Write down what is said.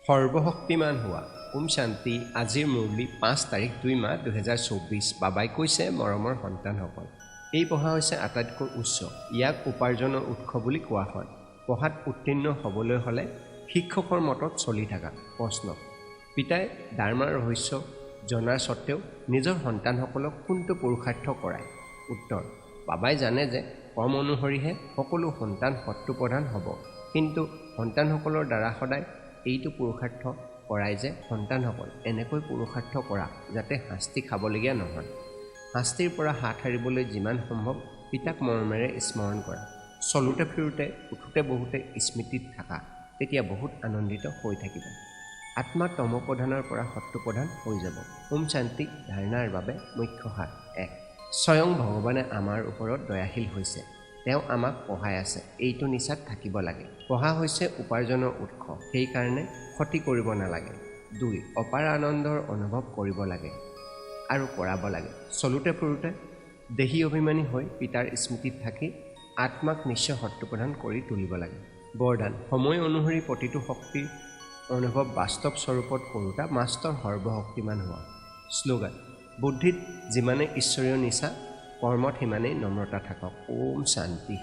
সৰ্বশক্তিমান হোৱা। ওম শান্তি। আজিৰ মুৰলী 5 তাৰিখ 2 মাহ 2024। বাবাই কৈছে, মৰমৰ সন্তানসকল, এই পঢ়া হৈছে আটাইতকৈ উচ্চ। ইয়াক উপাৰ্জনৰ উৎস বুলি কোৱা হয়। পঢ়াত উত্তীৰ্ণ হ'বলৈ হ'লে শিক্ষকৰ মতত চলি থকা। প্ৰশ্ন: পিতাই ডাৰ্মাৰ ৰহস্য জনাৰ স্বত্তেও নিজৰ সন্তানসকলক কোনটো পুৰুষাৰ্থ কৰায়? উত্তৰ: বাবাই জানে যে কৰ্ম অনুসৰিহে সকলো সন্তান সত্ত্বপ্ৰধান হ'ব, কিন্তু সন্তানসকলৰ দ্বাৰা সদায় এইটো পুৰুষাৰ্থ কৰায় যে সন্তানসকল এনেকৈ পুৰুষাৰ্থ কৰা যাতে শাস্তি খাবলগীয়া নহয়। শাস্তিৰ পৰা হাত সাৰিবলৈ যিমান সম্ভৱ পিতাক মৰমেৰে স্মৰণ কৰা। চলোতে ফিৰোতে উঠোতে বহুতে স্মৃতিত থাকা, তেতিয়া বহুত আনন্দিত হৈ থাকিব। আত্মা তমপ্ৰধানৰ পৰা সত্ত্বপ্ৰধান হৈ যাব। ওম শান্তি। ধাৰণাৰ বাবে মুখ্য সাৰ: 1. স্বয়ং ভগৱানে আমাৰ ওপৰত দয়াশীল হৈছে। তেওঁ আমাক পঢ়াই আছে, এইটো নিচাত থাকিব লাগে। পঢ়া হৈছে উপাৰ্জনৰ উৎস, সেইকাৰণে ক্ষতি কৰিব নালাগে। 2. অপাৰ আনন্দৰ অনুভৱ কৰিব লাগে আৰু কৰাব লাগে। চলোতে ফুৰোতে দেহী অভিমানী হৈ পিতাৰ স্মৃতিত থাকি আত্মাক নিশ্চয় সত্ত্বপ্ৰধান কৰি তুলিব লাগে। বৰদান: সময় অনুসৰি প্ৰতিটো শক্তিৰ অনুভৱ বাস্তৱ স্বৰূপত কৰোঁতা মাষ্টৰ সৰ্বশক্তিমান হোৱা। শ্লোগান: বুদ্ধিত যিমানে ঈশ্বৰীয় নিচা, কৰ্মত সিমানেই নম্ৰতা থাকক। ওম শান্তি।